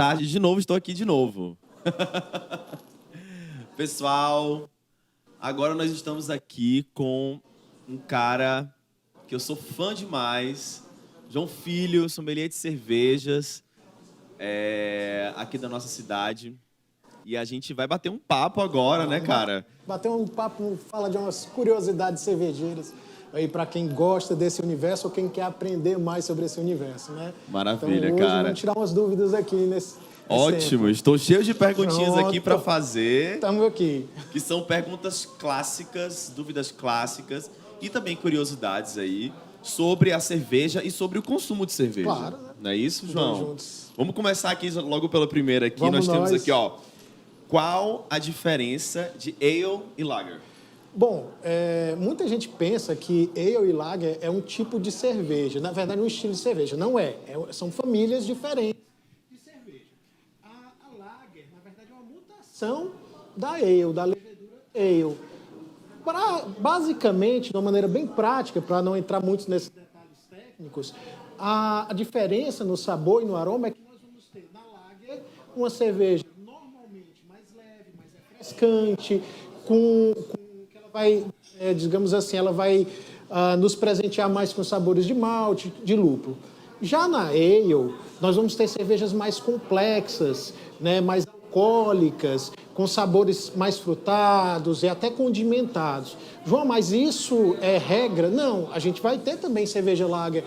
tarde. De novo, estou aqui de novo. Pessoal, agora nós estamos aqui com um cara que eu sou fã demais, João Filho, sommelier de cervejas, aqui da nossa cidade. E a gente vai bater um papo agora, né, cara? Bater um papo, fala de umas curiosidades cervejeiras aí para quem gosta desse universo ou quem quer aprender mais sobre esse universo, né? Maravilha, então, hoje cara. Vamos tirar umas dúvidas aqui nesse Ótimo, tempo. estou cheio de perguntinhas Pronto. aqui para fazer. Estamos aqui. Que são perguntas clássicas, dúvidas clássicas e também curiosidades aí sobre a cerveja e sobre o consumo de cerveja. Claro, né? Não é isso, João? Vamos juntos. Vamos começar aqui logo pela primeira aqui. Vamos temos nós. aqui, ó. Qual a diferença de ale e lager? Bom, muita gente pensa que ale e lager é um tipo de cerveja. Na verdade, um estilo de cerveja. Não é. São famílias diferentes de cerveja. A lager, na verdade, é uma mutação da ale, da levedura ale. Basicamente, de uma maneira bem prática, para não entrar muito nesses detalhes técnicos, a diferença no sabor e no aroma é que nós vamos ter na lager uma cerveja normalmente mais leve, mais refrescante, que ela vai, digamos assim, ela vai nos presentear mais com sabores de malte, de lúpulo. Já na ale, nós vamos ter cervejas mais complexas, né, mais alcoólicas, com sabores mais frutados e até condimentados. João, mas isso é regra? Não, a gente vai ter também cerveja lager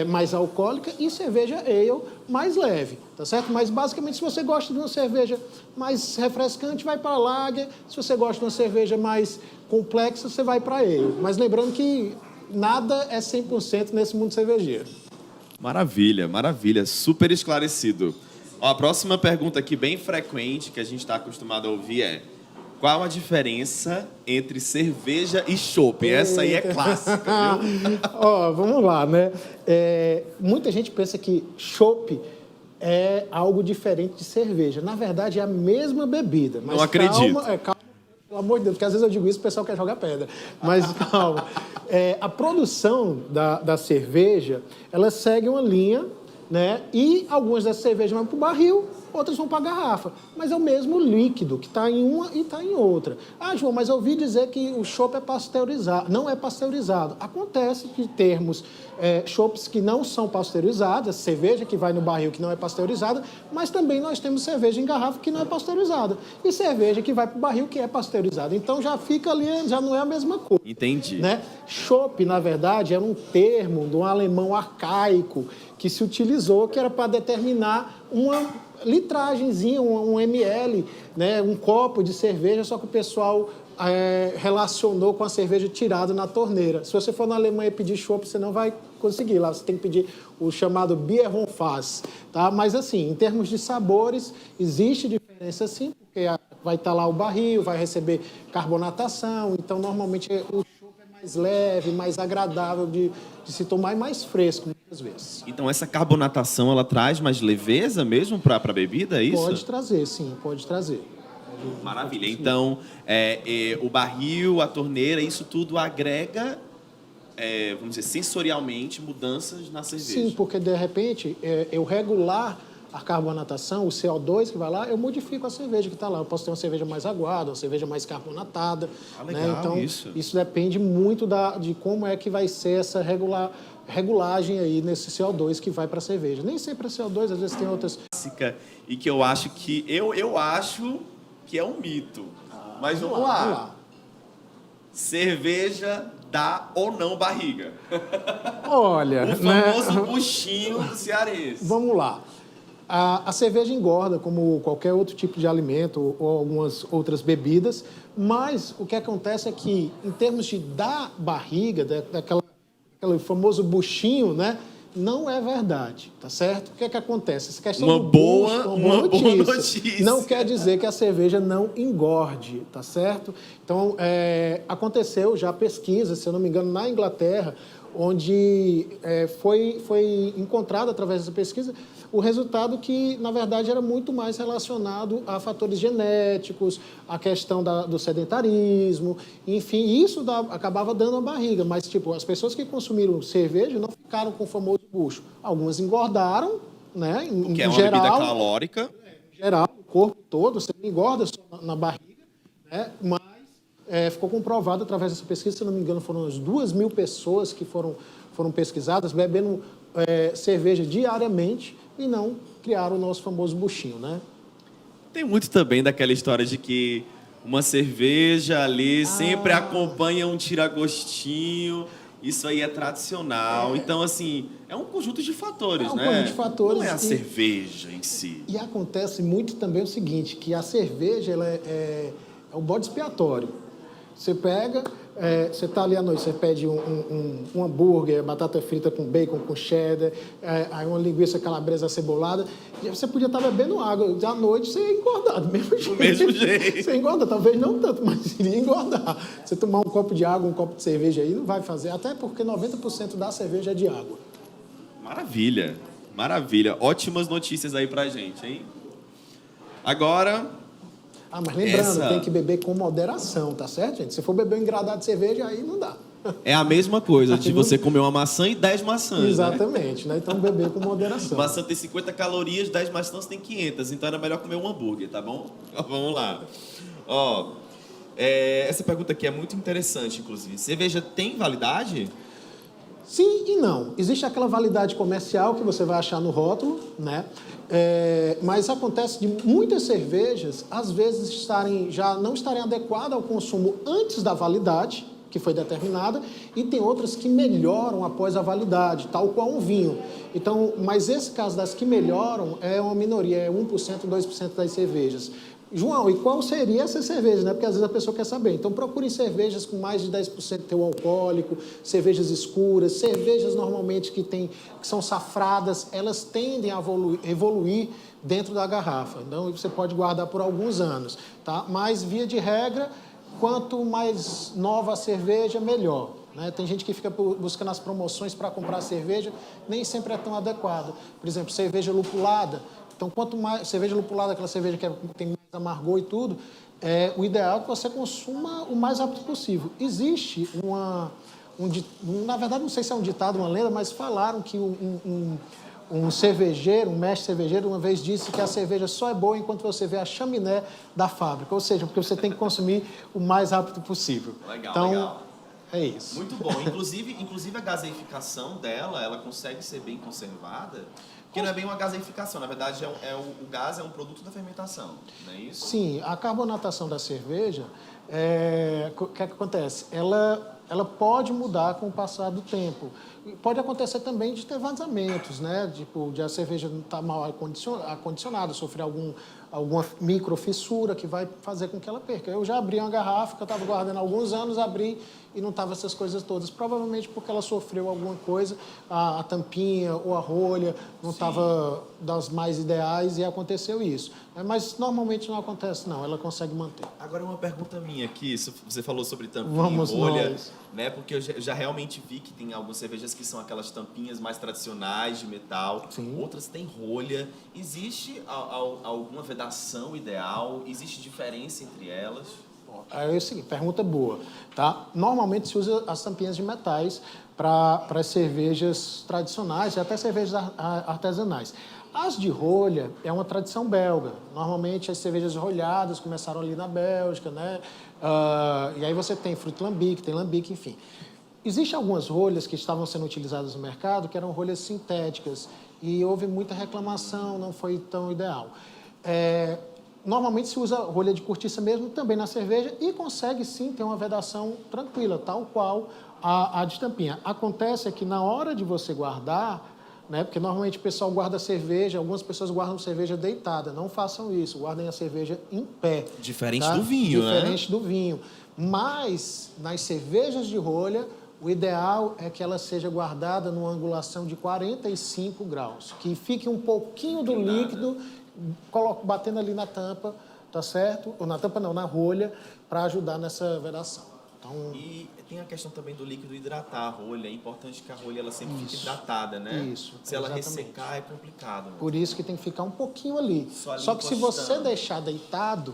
mais alcoólica e cerveja ale mais leve, tá certo? Mas basicamente, se você gosta de uma cerveja mais refrescante, vai para a lager. Se você gosta de uma cerveja mais complexa, você vai para ale. Mas lembrando que nada é 100% nesse mundo cervejeiro. Maravilha, maravilha. Super esclarecido. Ó, a próxima pergunta aqui, bem frequente, que a gente está acostumado a ouvir é: qual a diferença entre cerveja e chopp? Essa aí é clássica, viu? Ó, vamos lá, né? Muita gente pensa que chopp é algo diferente de cerveja. Na verdade, é a mesma bebida. Mas não acredito. Calma, pelo amor de Deus, porque às vezes eu digo isso e o pessoal quer jogar pedra. Mas calma. A produção da cerveja, ela segue uma linha, né? E algumas dessas cervejas vão para o barril, outras vão para a garrafa. Mas é o mesmo líquido, que está em uma e está em outra. Ah, João, mas eu ouvi dizer que o chopp é pasteurizado. Não é pasteurizado. Acontece que termos chopps que não são pasteurizadas, cerveja que vai no barril que não é pasteurizada, mas também nós temos cerveja em garrafa que não é pasteurizada. E cerveja que vai para o barril que é pasteurizada. Então já fica ali, já não é a mesma coisa. Entendi. Né? Chopp, na verdade, era um termo de um alemão arcaico que se utilizou, que era para determinar uma litragenzinha, um ml, né, um copo de cerveja, só que o pessoal relacionou com a cerveja tirada na torneira. Se você for na Alemanha pedir chopp, você não vai conseguir. Lá você tem que pedir o chamado Bier von Fass, tá? Mas assim, em termos de sabores, existe diferença sim, porque vai estar lá o barril, vai receber carbonatação, então normalmente o chopp é mais leve, mais agradável de se tomar e mais fresco, muitas vezes. Então essa carbonatação, ela traz mais leveza mesmo para a bebida, é isso? Pode trazer, sim, pode trazer. Maravilha. Então, o barril, a torneira, isso tudo agrega, vamos dizer, sensorialmente, mudanças na cerveja. Sim, porque, de repente, eu regular a carbonatação, o CO2 que vai lá, eu modifico a cerveja que está lá. Eu posso ter uma cerveja mais aguada, uma cerveja mais carbonatada. Legal, né? Então, isso depende muito de como é que vai ser essa regulagem aí nesse CO2 que vai para a cerveja. Nem sempre é CO2, às vezes tem outras... E que eu acho que... Eu acho que é um mito. Mas vamos lá. Cerveja dá ou não barriga? Olha... O famoso buchinho do cearense. Vamos lá. A cerveja engorda, como qualquer outro tipo de alimento ou algumas outras bebidas, mas o que acontece é que, em termos de dar barriga, daquele famoso buchinho, né? Não é verdade, tá certo? O que é que acontece? Essa questão uma boa notícia. Não quer dizer que a cerveja não engorde, tá certo? Então, aconteceu já pesquisa, se eu não me engano, na Inglaterra, onde foi encontrado, através dessa pesquisa, o resultado que, na verdade, era muito mais relacionado a fatores genéticos, a questão do sedentarismo, enfim, isso acabava dando a barriga, mas, tipo, as pessoas que consumiram cerveja não ficaram com o famoso bucho. Algumas engordaram, né? Que é uma bebida calórica. Em geral, o corpo todo, você não engorda só na barriga, né? Mas ficou comprovado através dessa pesquisa, se não me engano, foram as 2.000 pessoas que foram pesquisadas bebendo cerveja diariamente e não criaram o nosso famoso buchinho, né? Tem muito também daquela história de que uma cerveja ali sempre acompanha um tiragostinho. Isso aí é tradicional. Então, assim, é um conjunto de fatores, né? Conjunto de fatores. Não é a cerveja em si. E acontece muito também o seguinte, que a cerveja ela é o bode expiatório. Você pega, você está ali à noite, você pede um hambúrguer, batata frita com bacon, com cheddar, aí uma linguiça calabresa acebolada, e você podia estar bebendo água. À noite você ia engordar, do mesmo jeito. Do mesmo jeito. Você engorda, talvez não tanto, mas iria engordar. Você tomar um copo de água, um copo de cerveja aí, não vai fazer, até porque 90% da cerveja é de água. Maravilha, maravilha. Ótimas notícias aí pra gente, hein? Agora... Mas lembrando, tem que beber com moderação, tá certo, gente? Se for beber um engradado de cerveja, aí não dá. É a mesma coisa de você comer uma maçã e 10 maçãs, exatamente, né? Então beber com moderação. Maçã tem 50 calorias, 10 maçãs tem 500, então era melhor comer um hambúrguer, tá bom? Vamos lá. Essa pergunta aqui é muito interessante, inclusive. Cerveja tem validade? Sim e não. Existe aquela validade comercial que você vai achar no rótulo, né? Mas acontece de muitas cervejas, às vezes, já não estarem adequadas ao consumo antes da validade, que foi determinada, e tem outras que melhoram após a validade, tal qual um vinho. Então, mas esse caso das que melhoram é uma minoria, é 1%, 2% das cervejas. João, e qual seria essa cerveja, né? Porque às vezes a pessoa quer saber. Então procurem cervejas com mais de 10% teor alcoólico, cervejas escuras, cervejas normalmente que são safradas, elas tendem a evoluir dentro da garrafa. Então você pode guardar por alguns anos, tá? Mas via de regra, quanto mais nova a cerveja, melhor. Né? Tem gente que fica buscando as promoções para comprar cerveja, nem sempre é tão adequado. Por exemplo, cerveja lupulada. Então, quanto mais cerveja lupulada, aquela cerveja que tem mais amargor e tudo, o ideal é que você consuma o mais rápido possível. Existe na verdade, não sei se é um ditado, uma lenda, mas falaram que um cervejeiro, um mestre cervejeiro, uma vez disse que a cerveja só é boa enquanto você vê a chaminé da fábrica. Ou seja, porque você tem que consumir o mais rápido possível. Legal, então, legal. É isso. Muito bom. Inclusive a gaseificação dela, ela consegue ser bem conservada. Porque não é bem uma gaseificação, na verdade o gás é um produto da fermentação, não é isso? Sim, a carbonatação da cerveja, o que acontece? Ela pode mudar com o passar do tempo. Pode acontecer também de ter vazamentos, né? Tipo, de a cerveja não estar mal acondicionada, sofrer alguma microfissura que vai fazer com que ela perca. Eu já abri uma garrafa que eu estava guardando há alguns anos, abri e não estava essas coisas todas. Provavelmente porque ela sofreu alguma coisa, a tampinha ou a rolha não estava das mais ideais e aconteceu isso. Mas normalmente não acontece, não. Ela consegue manter. Agora uma pergunta minha aqui. Você falou sobre tampinha e rolha, né? Porque eu já realmente vi que tem algumas cervejas que são aquelas tampinhas mais tradicionais de metal. Sim. Outras têm rolha. Existe alguma vedação ideal? Existe diferença entre elas? É o seguinte, pergunta boa, tá? Normalmente se usa as tampinhas de metais para as cervejas tradicionais e até cervejas artesanais. As de rolha é uma tradição belga. Normalmente as cervejas rolhadas começaram ali na Bélgica, né? E aí você tem Fruit Lambic, tem Lambic, enfim. Existem algumas rolhas que estavam sendo utilizadas no mercado que eram rolhas sintéticas e houve muita reclamação, não foi tão ideal. Normalmente se usa rolha de cortiça mesmo também na cerveja e consegue sim ter uma vedação tranquila, tal qual a de tampinha. Acontece que na hora de você guardar, né, porque normalmente o pessoal guarda cerveja, algumas pessoas guardam cerveja deitada, não façam isso, guardem a cerveja em pé. Diferente do vinho, né? Diferente do vinho. Mas nas cervejas de rolha, o ideal é que ela seja guardada numa angulação de 45 graus, que fique um pouquinho do líquido batendo ali na tampa, tá certo? Ou na tampa não, na rolha, para ajudar nessa vedação. Então... E tem a questão também do líquido hidratar a rolha. É importante que a rolha ela sempre fique hidratada, né? Isso. Se ela ressecar é complicado. Né? Por isso que tem que ficar um pouquinho ali. Só que se você deixar deitado,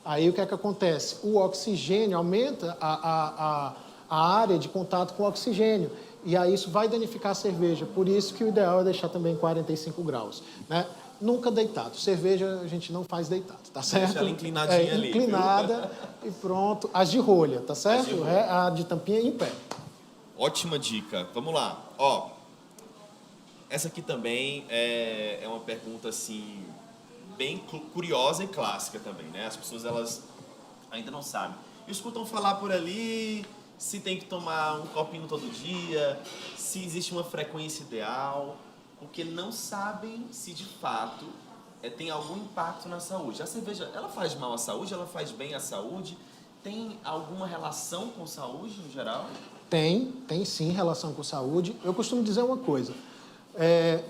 aí o que é que acontece? O oxigênio aumenta a área de contato com o oxigênio. e aí isso vai danificar a cerveja. Por isso que o ideal é deixar também 45 graus, né? Nunca deitado. Cerveja a gente não faz deitado, tá certo? Deixa ela inclinadinha ali, viu? Inclinada e pronto. As de rolha, tá certo? de rolha. A de tampinha em pé. Ótima dica. Vamos lá. Ó, essa aqui também é uma pergunta, assim, bem curiosa e clássica também, né? As pessoas, elas ainda não sabem. Escutam falar por ali se tem que tomar um copinho todo dia, se existe uma frequência ideal, porque não sabem se de fato tem algum impacto na saúde. A cerveja, ela faz mal à saúde? Ela faz bem à saúde? Tem alguma relação com saúde no geral? Tem sim relação com saúde. Eu costumo dizer uma coisa,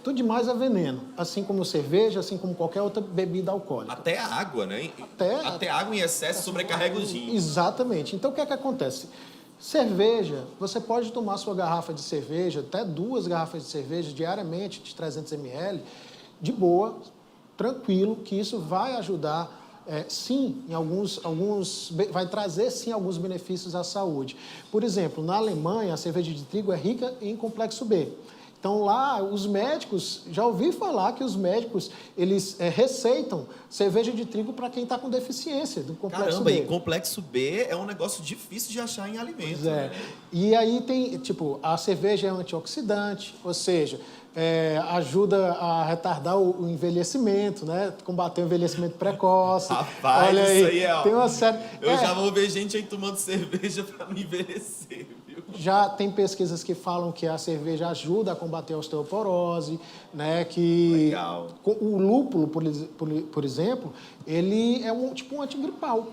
tudo demais é veneno, assim como cerveja, assim como qualquer outra bebida alcoólica. Até a água, né? Até água em excesso sobrecarrega o gin. Exatamente. Então, o que é que acontece? Cerveja, você pode tomar sua garrafa de cerveja, até 2 garrafas de cerveja diariamente, de 300 ml, de boa, tranquilo, que isso vai ajudar, sim, vai trazer, sim, alguns benefícios à saúde. Por exemplo, na Alemanha, a cerveja de trigo é rica em complexo B. Então, lá, os médicos, já ouvi falar que os médicos, eles receitam cerveja de trigo para quem está com deficiência do complexo B. Caramba, e complexo B é um negócio difícil de achar em alimentos. Né? E aí tem, tipo, a cerveja é antioxidante, ou seja, ajuda a retardar o envelhecimento, né? Combater o envelhecimento precoce. Rapaz, olha isso aí tem uma série... Eu já vou ver gente aí tomando cerveja para não envelhecer, viu? Já tem pesquisas que falam que a cerveja ajuda a combater a osteoporose, né? Que Legal. O lúpulo, por exemplo, ele é tipo um antigripal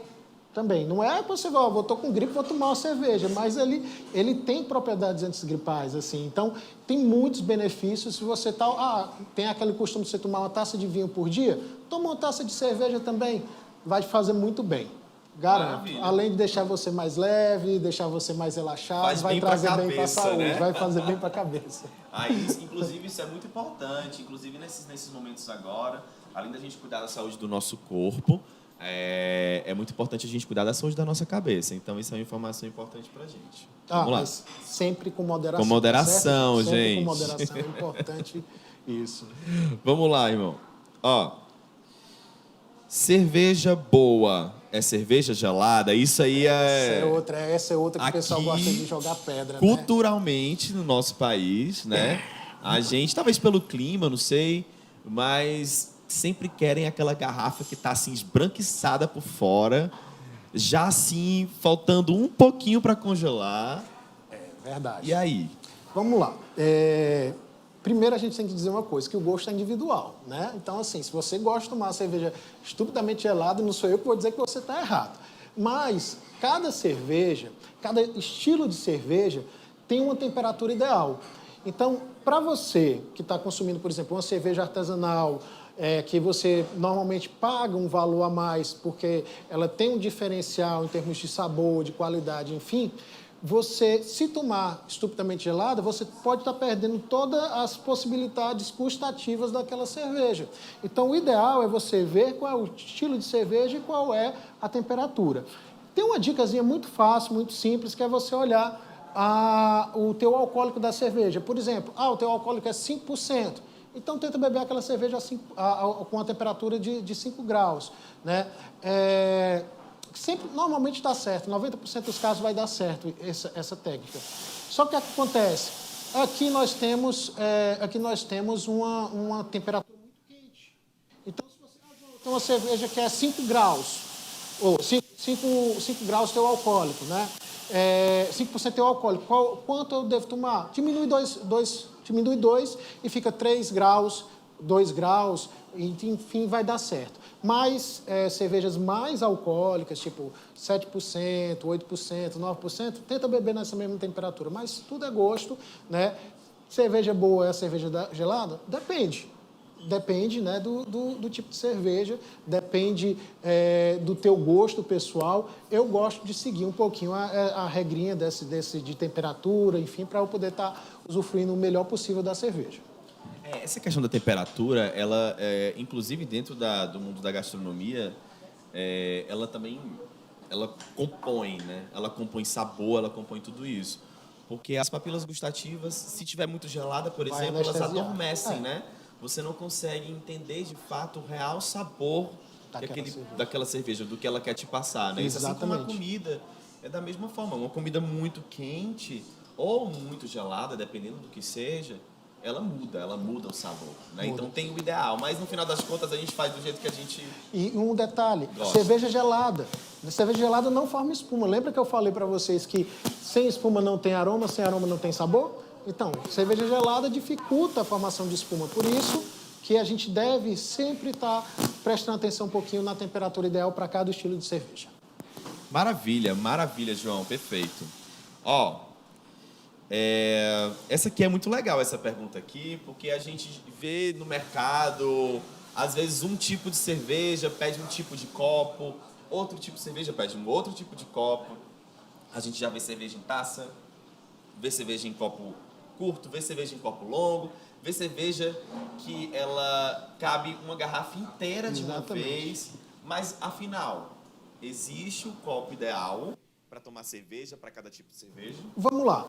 também. Não é que você vai, tô com gripe, vou tomar uma cerveja, mas ele tem propriedades antigripais, assim. Então, tem muitos benefícios. Se você tem aquele costume de você tomar uma taça de vinho por dia, toma uma taça de cerveja também, vai te fazer muito bem. Garanto. Maravilha. Além de deixar você mais leve, deixar você mais relaxado, vai trazer bem para a saúde, né? Vai fazer bem para a cabeça. Inclusive, isso é muito importante. Inclusive, nesses momentos agora, além da gente cuidar da saúde do nosso corpo, é muito importante a gente cuidar da saúde da nossa cabeça. Então, isso é uma informação importante para a gente. Vamos lá. Mas sempre com moderação. Com moderação, tá gente. Sempre com moderação, é importante isso. Vamos lá, irmão. Ó, cerveja boa é cerveja gelada? Isso aí Essa é outra que aqui, o pessoal gosta de jogar pedra, culturalmente, né? No nosso país, né? A gente, talvez pelo clima, não sei, mas sempre querem aquela garrafa que tá assim esbranquiçada por fora, já assim faltando um pouquinho para congelar. É verdade. E aí? Vamos lá. Primeiro a gente tem que dizer uma coisa, que o gosto é individual, né? Então, assim, se você gosta de tomar uma cerveja estupidamente gelada, não sou eu que vou dizer que você está errado. Mas cada cerveja, cada estilo de cerveja tem uma temperatura ideal. Então, para você que está consumindo, por exemplo, uma cerveja artesanal, que você normalmente paga um valor a mais porque ela tem um diferencial em termos de sabor, de qualidade, enfim, você, se tomar estupidamente gelada, você pode estar perdendo todas as possibilidades gustativas daquela cerveja. Então, o ideal é você ver qual é o estilo de cerveja e qual é a temperatura. Tem uma dicasinha muito fácil, muito simples, que é você olhar o teu alcoólico da cerveja. Por exemplo, o teu alcoólico é 5%. Então, tenta beber aquela cerveja com a temperatura de 5 graus. Né? Sempre, normalmente dá certo, 90% dos casos vai dar certo essa técnica. Só que o que acontece? Aqui nós temos uma temperatura muito quente. Então, se você tem uma cerveja que é 5 graus, ou 5 graus teu alcoólico, né? 5% teu alcoólico, quanto eu devo tomar? Diminui 2 e fica 3 graus, 2 graus, enfim, vai dar certo. Mas cervejas mais alcoólicas, tipo 7%, 8%, 9%, tenta beber nessa mesma temperatura. Mas tudo é gosto, né? Cerveja boa é a cerveja gelada? Depende. Depende, né, do tipo de cerveja, depende do teu gosto pessoal. Eu gosto de seguir um pouquinho a regrinha de temperatura, enfim, para eu poder estar usufruindo o melhor possível da cerveja. Essa questão da temperatura, ela, inclusive dentro do mundo da gastronomia, ela compõe, né? Ela compõe sabor, ela compõe tudo isso. Porque as papilas gustativas, se tiver muito gelada, por Vai exemplo, elas anestesiar. adormecem, né? Você não consegue entender, de fato, o real sabor Daquela daquela cerveja, do que ela quer te passar, né? Isso assim como a Exatamente. comida é da mesma forma. Uma comida muito quente ou muito gelada, dependendo do que seja, ela muda o sabor, né? Muda. Então tem o ideal, mas no final das contas a gente faz do jeito que a gente E um detalhe, gosta. cerveja gelada. Cerveja gelada não forma espuma. Lembra que eu falei para vocês que sem espuma não tem aroma, sem aroma não tem sabor? Então, cerveja gelada dificulta a formação de espuma. Por isso que a gente deve sempre estar prestando atenção um pouquinho na temperatura ideal para cada estilo de cerveja. Maravilha, maravilha, João, perfeito. Ó, essa aqui é muito legal, essa pergunta aqui, porque a gente vê no mercado, às vezes um tipo de cerveja pede um tipo de copo, outro tipo de cerveja pede um outro tipo de copo. A gente já vê cerveja em taça, vê cerveja em copo curto, vê cerveja em copo longo, vê cerveja que ela cabe uma garrafa inteira de uma Exatamente. vez. Mas, afinal, existe o copo ideal para tomar cerveja, para cada tipo de cerveja? Vamos lá.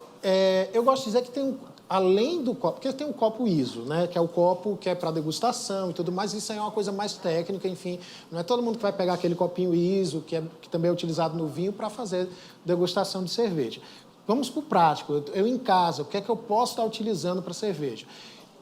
Eu gosto de dizer que tem, além do copo, porque tem um copo ISO, né? Que é o copo que é para degustação e tudo mais. Isso aí é uma coisa mais técnica, enfim. Não é todo mundo que vai pegar aquele copinho ISO, que também é utilizado no vinho, para fazer degustação de cerveja. Vamos para o prático. Eu em casa, o que é que eu posso estar utilizando para cerveja?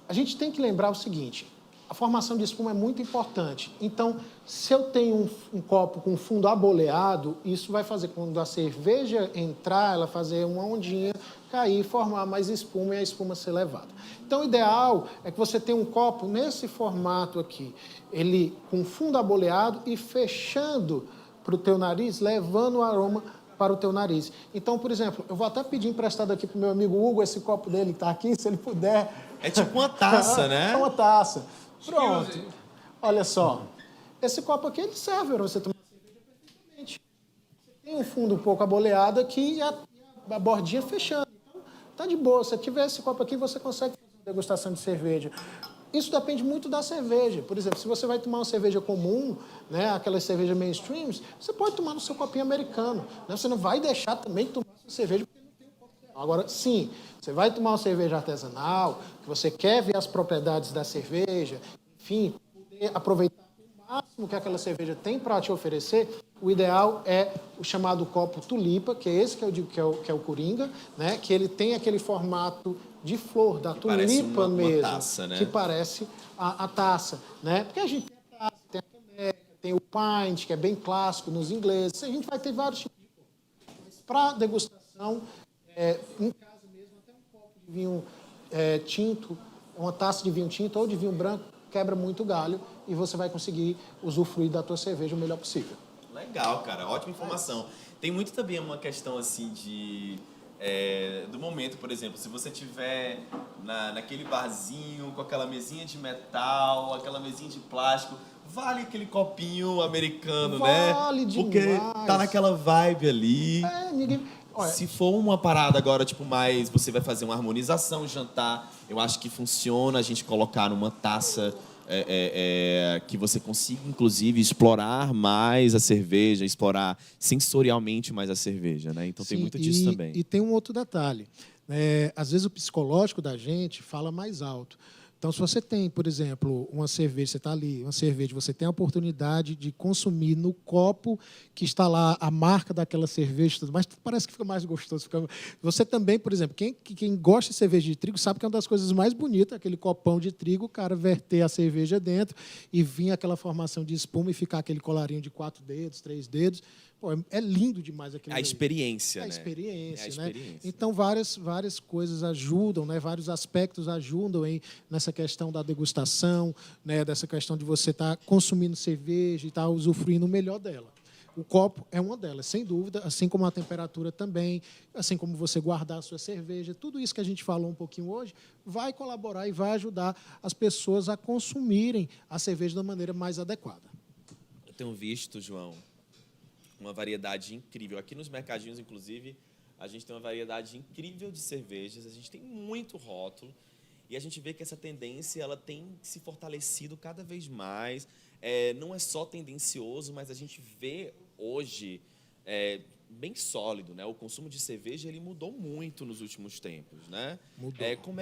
A gente tem que lembrar o seguinte: a formação de espuma é muito importante. Então, se eu tenho um copo com fundo aboleado, isso vai fazer, quando a cerveja entrar, ela fazer uma ondinha, cair, formar mais espuma e a espuma ser levada. Então, o ideal é que você tenha um copo nesse formato aqui, ele com fundo aboleado e fechando para o teu nariz, levando o aroma para o teu nariz. Então, por exemplo, eu vou até pedir emprestado aqui para o meu amigo Hugo, esse copo dele está aqui, se ele puder. É tipo uma taça, É né? uma taça. Pronto. Olha só. Esse copo aqui, ele serve para você tomar cerveja perfeitamente. Você tem um fundo um pouco aboleado aqui e a bordinha fechando. Então, tá de boa. Se tiver esse copo aqui, você consegue fazer uma degustação de cerveja. Isso depende muito da cerveja. Por exemplo, se você vai tomar uma cerveja comum, né, aquelas cervejas mainstreams, você pode tomar no seu copinho americano. Né? Você não vai deixar também de tomar sua cerveja porque não tem um copo ideal. Agora, sim, você vai tomar uma cerveja artesanal, que você quer ver as propriedades da cerveja, enfim, poder aproveitar o máximo que aquela cerveja tem para te oferecer, o ideal é o chamado copo tulipa, que é esse que eu digo que é o coringa, né? Que ele tem aquele formato de flor, da Parece tulipa uma mesmo, taça, né? que parece a taça, né? Porque a gente tem a taça, tem a caneca, tem o pint, que é bem clássico nos ingleses, a gente vai ter vários tipos de copo. Mas para degustação, em casa mesmo, até um copo de vinho tinto, uma taça de vinho tinto ou de vinho branco, quebra muito galho e você vai conseguir usufruir da tua cerveja o melhor possível. Legal, cara. Ótima informação. Tem muito também uma questão assim de do momento, por exemplo, se você tiver naquele barzinho com aquela mesinha de metal, aquela mesinha de plástico, vale aquele copinho americano, né? Vale Porque demais. tá naquela vibe ali. Ninguém... Olha, Se for uma parada agora, tipo, mais você vai fazer uma harmonização, jantar, eu acho que funciona a gente colocar numa taça que você consiga, inclusive, explorar mais a cerveja, explorar sensorialmente mais a cerveja, né? Então tem Sim, muito disso também. E tem um outro detalhe. Às vezes o psicológico da gente fala mais alto. Então, se você tem, por exemplo, uma cerveja, você está ali, uma cerveja, você tem a oportunidade de consumir no copo que está lá a marca daquela cerveja, mas parece que fica mais gostoso. Você também, por exemplo, quem gosta de cerveja de trigo sabe que é uma das coisas mais bonitas, aquele copão de trigo, o cara verter a cerveja dentro e vir aquela formação de espuma e ficar aquele colarinho de 4 dedos, 3 dedos. Pô, é lindo demais aquilo. A experiência, né? né? A experiência, É a né? experiência. Então, várias coisas ajudam, né? Vários aspectos ajudam nessa questão da degustação, né? Dessa questão de você estar consumindo cerveja e estar usufruindo o melhor dela. O copo é uma delas, sem dúvida, assim como a temperatura também, assim como você guardar a sua cerveja. Tudo isso que a gente falou um pouquinho hoje vai colaborar e vai ajudar as pessoas a consumirem a cerveja da maneira mais adequada. Eu tenho visto, João, uma variedade incrível. Aqui nos mercadinhos, inclusive, a gente tem uma variedade incrível de cervejas, a gente tem muito rótulo e a gente vê que essa tendência ela tem se fortalecido cada vez mais. Não é só tendencioso, mas a gente vê hoje bem sólido, né? O consumo de cerveja ele mudou muito nos últimos tempos, né? Mudou. Como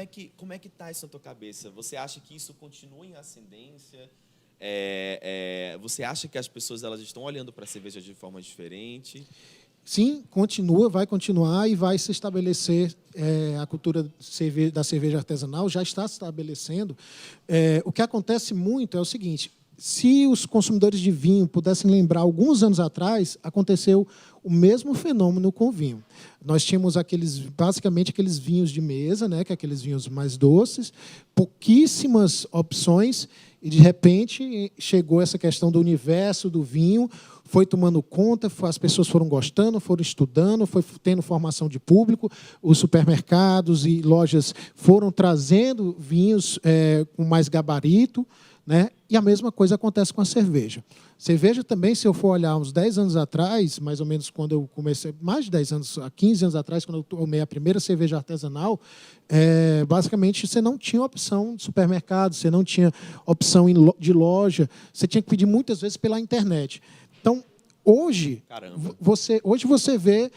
é que tá isso na tua cabeça? Você acha que isso continua em ascendência? Você acha que as pessoas elas estão olhando para a cerveja de forma diferente? Sim, continua, vai continuar e vai se estabelecer a cultura da cerveja artesanal, já está se estabelecendo. O que acontece muito é o seguinte, se os consumidores de vinho pudessem lembrar, alguns anos atrás, aconteceu o mesmo fenômeno com o vinho. Nós tínhamos basicamente aqueles vinhos de mesa, né, que é aqueles vinhos mais doces, pouquíssimas opções, e, de repente, chegou essa questão do universo do vinho, foi tomando conta, as pessoas foram gostando, foram estudando, foi tendo formação de público, os supermercados e lojas foram trazendo vinhos com mais gabarito, né? E a mesma coisa acontece com a cerveja. Cerveja também, se eu for olhar uns 10 anos atrás, mais ou menos quando eu comecei, mais de 10 anos, há 15 anos atrás, quando eu tomei a primeira cerveja artesanal, basicamente você não tinha opção de supermercado, você não tinha opção de loja, você tinha que pedir muitas vezes pela internet. Então, hoje você vê...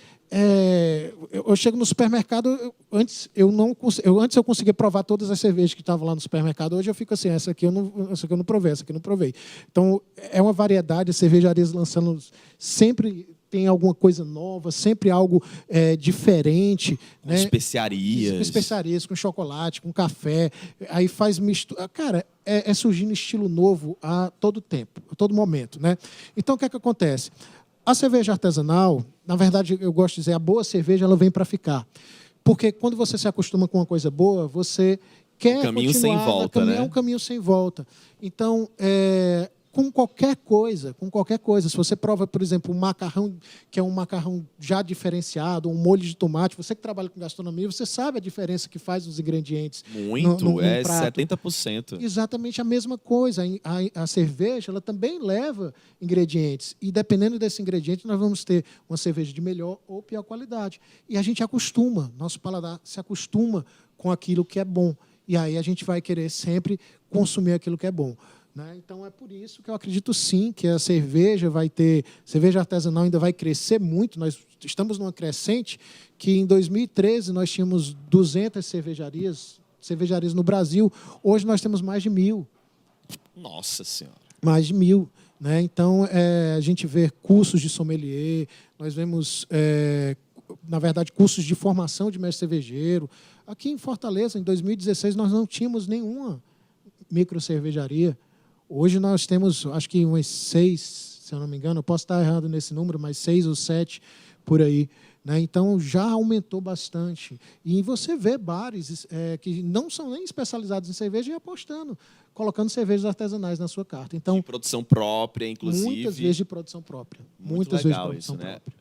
eu chego no supermercado, antes eu conseguia provar todas as cervejas que estavam lá no supermercado, hoje eu fico assim, essa aqui eu não provei, essa aqui eu não provei. Então, é uma variedade, as cervejarias lançando, sempre tem alguma coisa nova, sempre algo diferente. Com especiarias. Com chocolate, com café, aí faz mistura. Cara, surgindo estilo novo a todo tempo, a todo momento, né? Então, o que é que acontece? A cerveja artesanal, na verdade, eu gosto de dizer, a boa cerveja ela vem para ficar. Porque quando você se acostuma com uma coisa boa, você quer caminho continuar. Sem volta, né? É um caminho sem volta. Então, com qualquer coisa, se você prova, por exemplo, um macarrão, que é um macarrão já diferenciado, um molho de tomate, você que trabalha com gastronomia, você sabe a diferença que faz os ingredientes. Muito, no prato. 70%. Exatamente a mesma coisa. A cerveja ela também leva ingredientes. E, dependendo desse ingrediente, nós vamos ter uma cerveja de melhor ou pior qualidade. E a gente acostuma, nosso paladar se acostuma com aquilo que é bom. E aí a gente vai querer sempre consumir aquilo que é bom. Então, é por isso que eu acredito, sim, que a cerveja artesanal ainda vai crescer muito. Nós estamos numa crescente que, em 2013, nós tínhamos 200 cervejarias no Brasil. Hoje, nós temos mais de 1.000. Nossa Senhora! Mais de 1.000. Então, a gente vê cursos de sommelier, nós vemos, na verdade, cursos de formação de mestre cervejeiro. Aqui em Fortaleza, em 2016, nós não tínhamos nenhuma microcervejaria. Hoje nós temos, acho que umas 6, se eu não me engano, eu posso estar errado nesse número, mas 6 ou 7 por aí. Então, já aumentou bastante. E você vê bares que não são nem especializados em cerveja e apostando, colocando cervejas artesanais na sua carta. Então, de produção própria, inclusive. Muitas vezes de produção própria. Muitas vezes de produção própria.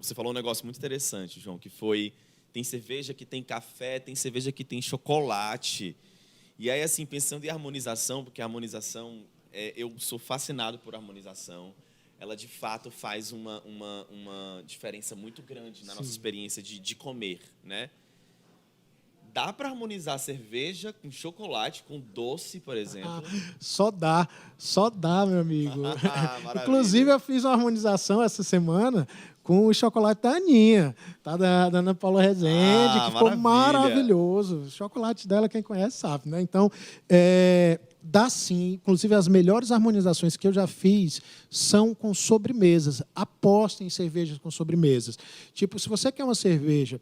Você falou um negócio muito interessante, João, que foi, tem cerveja que tem café, tem cerveja que tem chocolate. E aí, assim, pensando em harmonização, porque a harmonização, eu sou fascinado por harmonização, ela, de fato, faz uma diferença muito grande na nossa experiência de comer, né? Dá para harmonizar a cerveja com chocolate, com doce, por exemplo? Só dá, meu amigo. Inclusive, eu fiz uma harmonização essa semana com o chocolate da Aninha, tá? Da Ana Paula Rezende, que ficou maravilhoso. O chocolate dela, quem conhece, sabe, né? Então, dá sim. Inclusive, as melhores harmonizações que eu já fiz são com sobremesas. Apostem em cervejas com sobremesas. Tipo, se você quer uma cerveja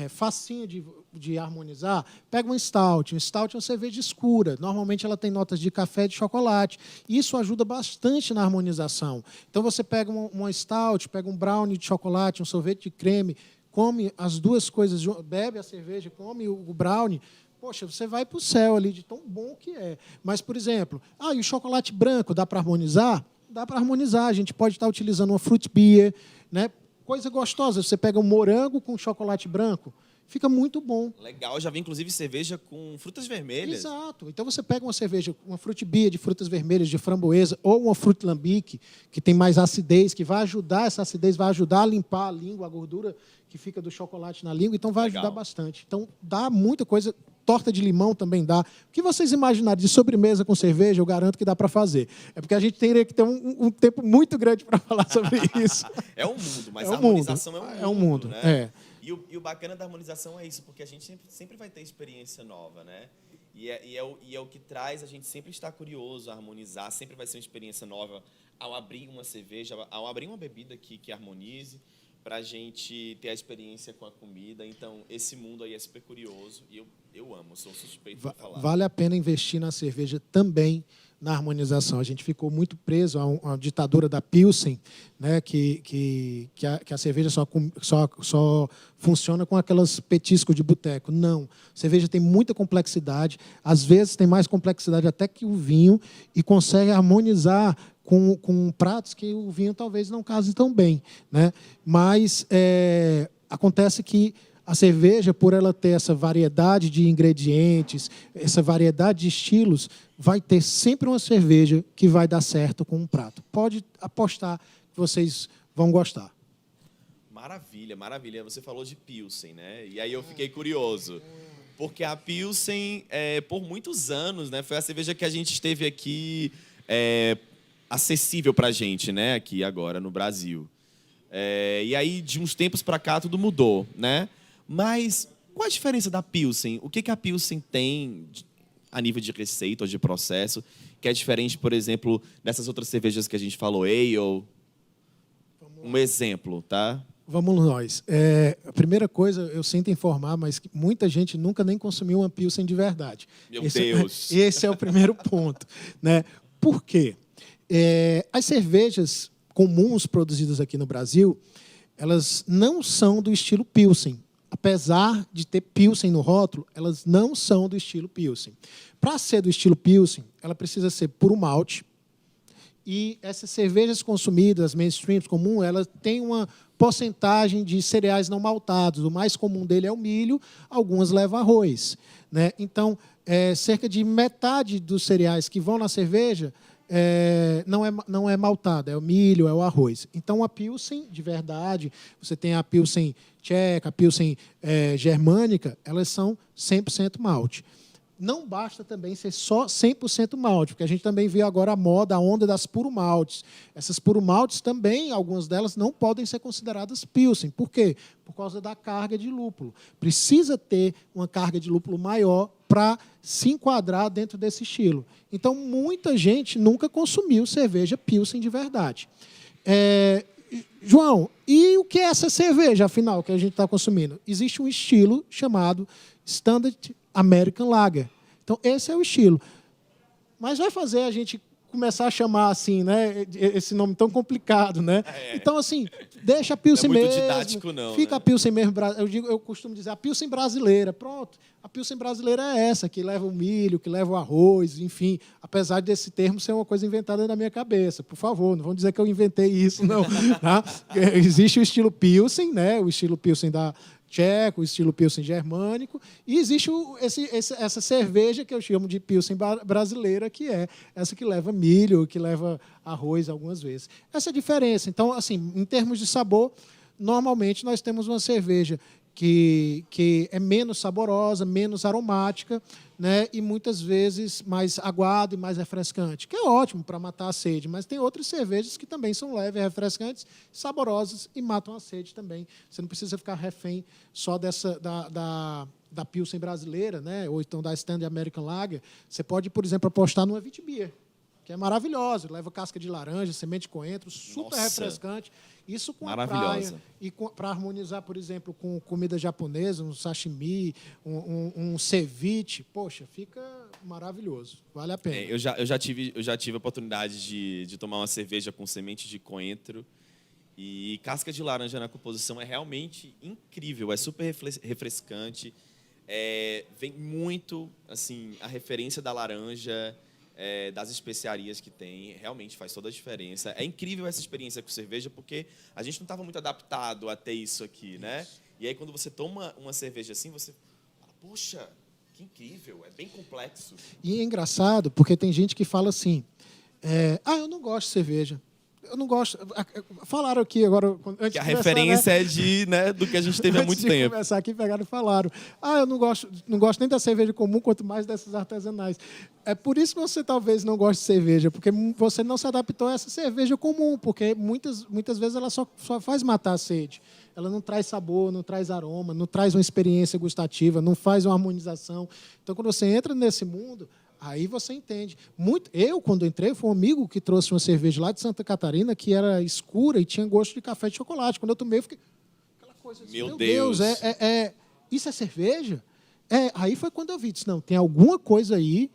facinha de harmonizar, pega uma stout. Uma stout é uma cerveja escura. Normalmente, ela tem notas de café e de chocolate. Isso ajuda bastante na harmonização. Então, você pega uma stout, pega um brownie de chocolate, um sorvete de creme, come as duas coisas, bebe a cerveja, come o brownie. Poxa, você vai para o céu ali, de tão bom que é. Mas, por exemplo, e o chocolate branco, dá para harmonizar? Dá para harmonizar. A gente pode estar utilizando uma fruit beer, né? Coisa gostosa. Você pega um morango com chocolate branco, fica muito bom. Legal, eu já vi, inclusive, cerveja com frutas vermelhas. Exato. Então, você pega uma cerveja, uma fruit beer de frutas vermelhas, de framboesa, ou uma fruit lambic, que tem mais acidez, que vai ajudar, essa acidez vai ajudar a limpar a língua, a gordura que fica do chocolate na língua, então vai ajudar bastante. Então, dá muita coisa. torta de limão também dá. O que vocês imaginarem de sobremesa com cerveja, eu garanto que dá para fazer. É porque a gente teria que ter um tempo muito grande para falar sobre isso. É um mundo, mas É a um mundo. harmonização é um mundo. É um mundo, né? é. E o bacana da harmonização é isso, porque a gente sempre vai ter experiência nova, né? E é o que traz a gente sempre estar curioso a harmonizar, sempre vai ser uma experiência nova ao abrir uma cerveja, ao abrir uma bebida que harmonize, para a gente ter a experiência com a comida. Então, esse mundo aí é super curioso e eu amo, sou suspeito para falar. Vale a pena investir na cerveja também na harmonização. A gente ficou muito preso a uma ditadura da Pilsen, né, que a cerveja só funciona com aquelas petiscos de boteco. Não. A cerveja tem muita complexidade, às vezes tem mais complexidade até que o vinho, e consegue harmonizar com pratos que o vinho talvez não case tão bem, né? Mas acontece que a cerveja, por ela ter essa variedade de ingredientes, essa variedade de estilos, vai ter sempre uma cerveja que vai dar certo com um prato. Pode apostar que vocês vão gostar. Maravilha, maravilha. Você falou de Pilsen, né? E aí eu fiquei curioso. Porque a Pilsen, por muitos anos, né, foi a cerveja que a gente esteve aqui acessível para a gente, né, aqui agora no Brasil. E aí, de uns tempos para cá, tudo mudou, né? Mas qual a diferença da Pilsen? O que a Pilsen tem a nível de receita ou de processo que é diferente, por exemplo, dessas outras cervejas que a gente falou, Ale? Um exemplo, tá? Vamos nós. A primeira coisa, eu sinto informar, mas muita gente nunca nem consumiu uma Pilsen de verdade. Meu Deus! Esse é o primeiro ponto, né? Por quê? As cervejas comuns produzidas aqui no Brasil, elas não são do estilo Pilsen. Apesar de ter Pilsen no rótulo, elas não são do estilo Pilsen. Para ser do estilo Pilsen, ela precisa ser puro malte. E essas cervejas consumidas, mainstreams, comum, elas têm uma porcentagem de cereais não maltados. O mais comum dele é o milho, algumas levam arroz, né? Então, cerca de metade dos cereais que vão na cerveja não é maltada, é o milho, é o arroz. Então, a Pilsen, de verdade, você tem a Pilsen tcheca, a Pilsen germânica, elas são 100% malte. Não basta também ser só 100% malte, porque a gente também vê agora a onda das puro maltes. Essas puro maltes também, algumas delas, não podem ser consideradas Pilsen. Por quê? Por causa da carga de lúpulo. Precisa ter uma carga de lúpulo maior para se enquadrar dentro desse estilo. Então, muita gente nunca consumiu cerveja Pilsen de verdade. João, e o que é essa cerveja, afinal, que a gente está consumindo? Existe um estilo chamado Standard American Lager. Então, esse é o estilo. Mas vai fazer a gente começar a chamar assim, né? Esse nome tão complicado, né? Então, assim, deixa a Pilsen mesmo. Não é muito didático, não. Fica, né? A Pilsen mesmo. Eu costumo dizer a Pilsen brasileira. Pronto. A Pilsen brasileira é essa, que leva o milho, que leva o arroz, enfim. Apesar desse termo ser uma coisa inventada na minha cabeça. Por favor, não vão dizer que eu inventei isso, não. Tá? Existe o estilo Pilsen, né? O estilo Pilsen da tcheco, o estilo Pilsen germânico, e existe essa cerveja que eu chamo de Pilsen brasileira, que é essa que leva milho, que leva arroz algumas vezes. Essa é a diferença. Então, assim, em termos de sabor, normalmente nós temos uma cerveja que é menos saborosa, menos aromática, né, e muitas vezes mais aguada e mais refrescante, que é ótimo para matar a sede, mas tem outras cervejas que também são leves, refrescantes, saborosas e matam a sede também. Você não precisa ficar refém só da Pilsen brasileira, né, ou então da Standard American Lager. Você pode, por exemplo, apostar numa Witbier, que é maravilhosa, leva casca de laranja, semente de coentro, super refrescante. Isso com a praia. E para harmonizar, por exemplo, com comida japonesa, um sashimi, um ceviche, poxa, fica maravilhoso. Vale a pena. Eu já tive a oportunidade de tomar uma cerveja com semente de coentro. E casca de laranja na composição é realmente incrível, é super refrescante. Vem muito assim, a referência da laranja, das especiarias que tem, realmente faz toda a diferença. É incrível essa experiência com cerveja, porque a gente não estava muito adaptado a ter isso aqui, né? E aí, quando você toma uma cerveja assim, você fala, poxa, que incrível, é bem complexo. E é engraçado, porque tem gente que fala assim, eu não gosto de cerveja. Eu não gosto. Falaram aqui agora. Antes Que a de começar, referência né? é do que a gente teve há muito Antes de tempo. começar aqui, pegaram e falaram. Eu não gosto nem da cerveja comum, quanto mais dessas artesanais. É por isso que você talvez não goste de cerveja, porque você não se adaptou a essa cerveja comum, porque muitas vezes ela só faz matar a sede. Ela não traz sabor, não traz aroma, não traz uma experiência gustativa, não faz uma harmonização. Então, quando você entra nesse mundo, aí você entende. Eu, quando entrei, foi um amigo que trouxe uma cerveja lá de Santa Catarina que era escura e tinha gosto de café de chocolate. Quando eu tomei, eu fiquei... Aquela coisa assim, meu Deus, isso é cerveja? Aí foi quando eu vi, disse, não, tem alguma coisa aí,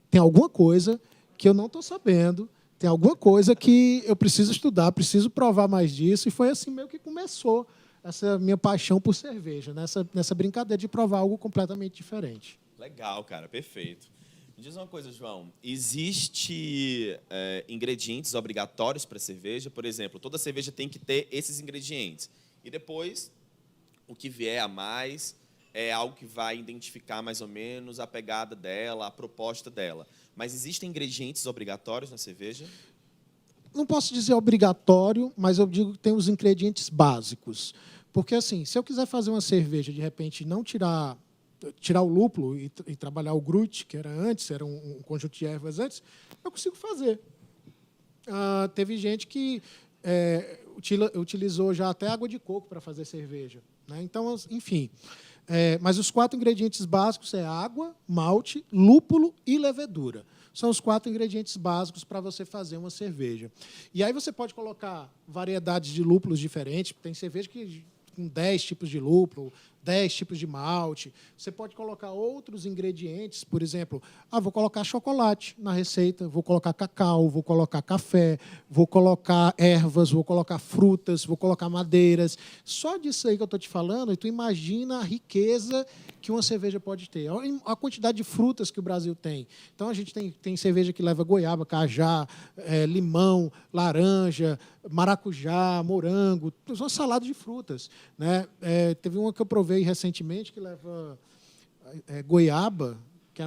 tem alguma coisa que eu não estou sabendo, tem alguma coisa que eu preciso estudar, preciso provar mais disso. E foi assim meio que começou essa minha paixão por cerveja, nessa brincadeira de provar algo completamente diferente. Legal, cara, perfeito. Me diz uma coisa, João. Existe ingredientes obrigatórios para cerveja? Por exemplo, toda cerveja tem que ter esses ingredientes. E depois, o que vier a mais é algo que vai identificar mais ou menos a pegada dela, a proposta dela. Mas existem ingredientes obrigatórios na cerveja? Não posso dizer obrigatório, mas eu digo que tem os ingredientes básicos. Porque, assim, se eu quiser fazer uma cerveja, de repente, não tirar o lúpulo e trabalhar o gruit, que era um conjunto de ervas antes, eu consigo fazer. Teve gente que utilizou já até água de coco para fazer cerveja, né? Então, enfim. Mas os 4 ingredientes básicos é água, malte, lúpulo e levedura. São os 4 ingredientes básicos para você fazer uma cerveja. E aí você pode colocar variedades de lúpulos diferentes. Tem cerveja com 10 tipos de lúpulo, 10 tipos de malte. Você pode colocar outros ingredientes, por exemplo, vou colocar chocolate na receita, vou colocar cacau, vou colocar café, vou colocar ervas, vou colocar frutas, vou colocar madeiras. Só disso aí que eu estou te falando, e tu imagina a riqueza que uma cerveja pode ter. A quantidade de frutas que o Brasil tem. Então, a gente tem cerveja que leva goiaba, cajá, limão, laranja, maracujá, morango, uma salada de frutas, né? Teve uma que eu provei recentemente que leva goiaba, que é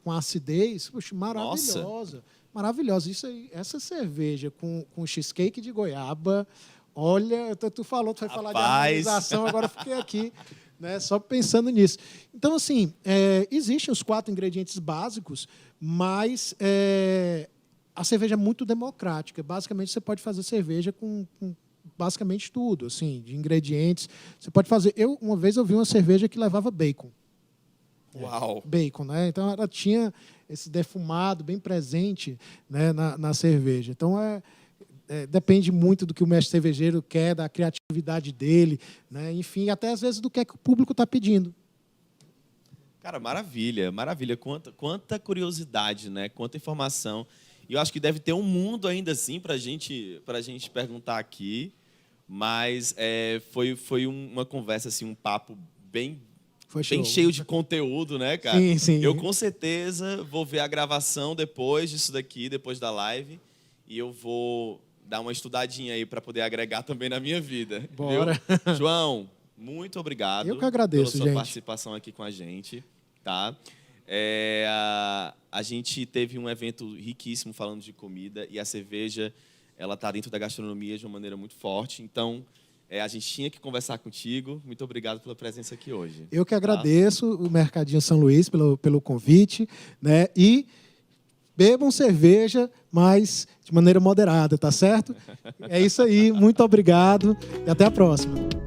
com acidez, puxa, maravilhosa. Nossa. Maravilhosa. Isso aí, essa cerveja com cheesecake de goiaba, olha, tu foi falar de harmonização, agora eu fiquei aqui, né, só pensando nisso. Então, assim, existem os 4 ingredientes básicos, mas a cerveja é muito democrática. Basicamente, você pode fazer cerveja com basicamente tudo, assim, de ingredientes. Você pode fazer... Uma vez eu vi uma cerveja que levava bacon. Uau! Bacon, né? Então, ela tinha esse defumado bem presente, né, na cerveja. Então, depende muito do que o mestre cervejeiro quer, da criatividade dele, né? Enfim, até às vezes do que é que o público está pedindo. Cara, maravilha, maravilha. Quanta curiosidade, né? Quanta informação. E eu acho que deve ter um mundo ainda assim para a gente perguntar aqui. Mas foi uma conversa, assim, um papo bem cheio de conteúdo, né, cara? Sim, sim. Eu, com certeza, vou ver a gravação depois disso daqui, depois da live. E eu vou dar uma estudadinha aí para poder agregar também na minha vida. Bora. Viu? João, muito obrigado. Eu que agradeço, pela sua gente. participação aqui com a gente, tá? A gente teve um evento riquíssimo falando de comida e a cerveja, ela está dentro da gastronomia de uma maneira muito forte. Então, a gente tinha que conversar contigo. Muito obrigado pela presença aqui hoje. Eu que agradeço o Mercadinho São Luís pelo convite, né? E bebam cerveja, mas de maneira moderada, tá certo? É isso aí. Muito obrigado e até a próxima.